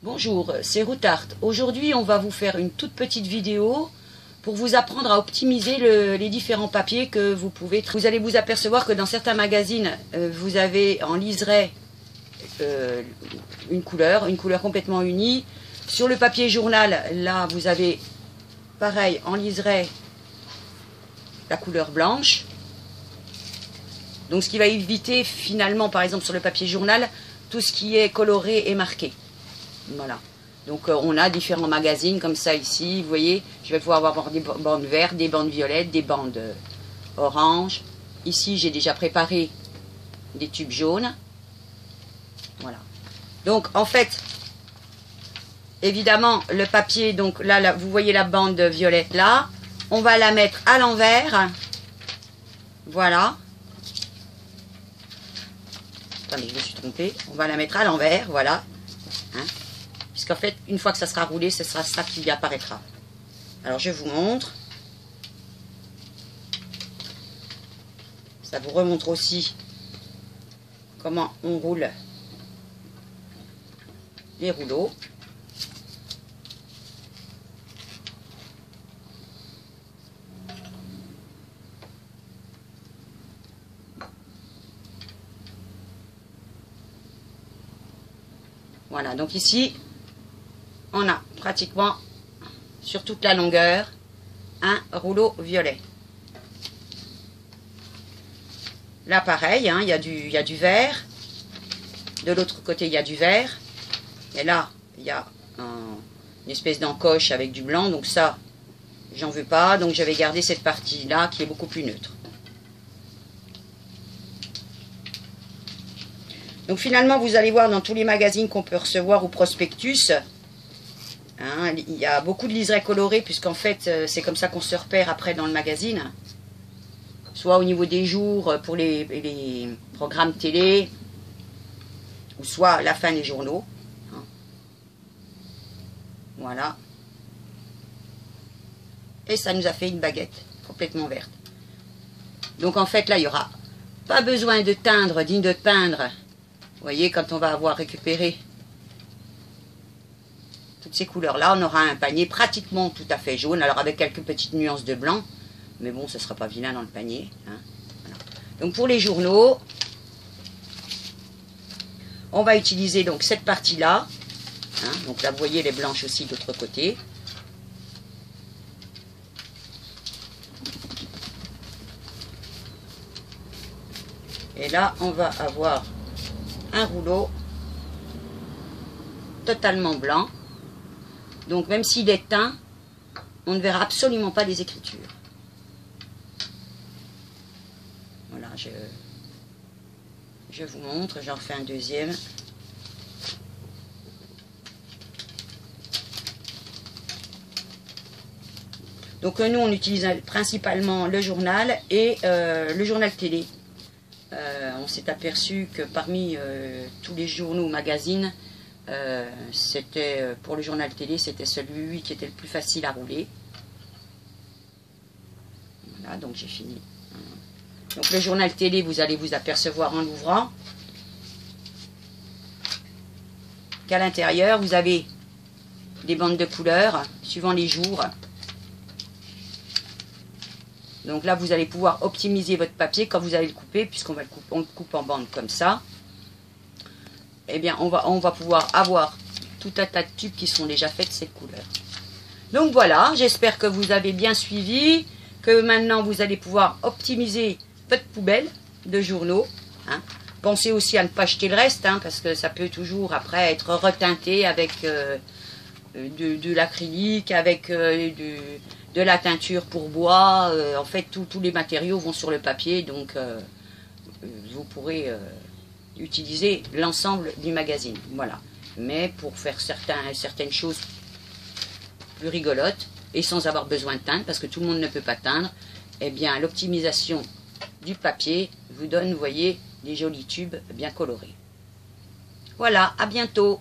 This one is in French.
Bonjour, c'est Routart. Aujourd'hui, on va vous faire une toute petite vidéo pour vous apprendre à optimiser les différents papiers que vous pouvez. Vous allez vous apercevoir que dans certains magazines, vous avez en liseré une couleur complètement unie. Sur le papier journal, là, vous avez pareil en liseré la couleur blanche. Donc, ce qui va éviter finalement, par exemple, sur le papier journal, tout ce qui est coloré et marqué. Voilà, donc on a différents magazines comme ça ici, vous voyez, je vais pouvoir avoir des bandes vertes, des bandes violettes, des bandes oranges. Ici j'ai déjà préparé des tubes jaunes. Voilà, donc en fait, évidemment le papier, donc là vous voyez la bande violette là, on va la mettre à l'envers. Voilà. Attendez, je me suis trompée, on va la mettre à l'envers, voilà. Hein? Puisqu'en fait, une fois que ça sera roulé, ce sera ça qui apparaîtra. Alors, je vous montre. Ça vous remontre aussi comment on roule les rouleaux. Voilà, donc ici, on a pratiquement sur toute la longueur un rouleau violet. Là pareil, hein, il y a du vert. De l'autre côté il y a du vert. Et là il y a une espèce d'encoche avec du blanc. Donc ça j'en veux pas. Donc je vais garder cette partie là qui est beaucoup plus neutre. Donc finalement vous allez voir dans tous les magazines qu'on peut recevoir ou prospectus. Hein, il y a beaucoup de liserés colorés puisqu'en fait c'est comme ça qu'on se repère après dans le magazine. Soit au niveau des jours pour les programmes télé, ou soit à la fin des journaux. Hein. Voilà. Et ça nous a fait une baguette complètement verte. Donc en fait là il n'y aura pas besoin de teindre, ni de peindre. Vous voyez, quand on va avoir récupéré toutes ces couleurs-là, on aura un panier pratiquement tout à fait jaune, alors avec quelques petites nuances de blanc, mais bon, ce ne sera pas vilain dans le panier. Hein. Voilà. Donc pour les journaux, on va utiliser donc cette partie-là. Hein. Donc là, vous voyez les blanches aussi de l'autre côté. Et là, on va avoir un rouleau totalement blanc. Donc même s'il est teint, on ne verra absolument pas les écritures. Voilà, je vous montre, j'en fais un deuxième. Donc nous on utilise principalement le journal et le journal télé. On s'est aperçu que parmi tous les journaux ou magazines, c'était pour le journal télé, c'était celui qui était le plus facile à rouler. Voilà, donc j'ai fini. Donc le journal télé, vous allez vous apercevoir en l'ouvrant qu'à l'intérieur, vous avez des bandes de couleurs suivant les jours. Donc là, vous allez pouvoir optimiser votre papier quand vous allez le couper, puisqu'on va le coupe en bandes comme ça. Eh bien, on va pouvoir avoir tout un tas de tubes qui sont déjà faits de cette couleur. Donc voilà, j'espère que vous avez bien suivi, que maintenant vous allez pouvoir optimiser votre poubelle de journaux. Hein. Pensez aussi à ne pas jeter le reste, hein, parce que ça peut toujours après être reteinté avec de l'acrylique, avec de la teinture pour bois. En fait, tous les matériaux vont sur le papier, donc vous pourrez utiliser l'ensemble du magazine. Voilà. Mais pour faire certaines choses plus rigolotes et sans avoir besoin de teindre, parce que tout le monde ne peut pas teindre, eh bien l'optimisation du papier vous donne, vous voyez, des jolis tubes bien colorés. Voilà, à bientôt.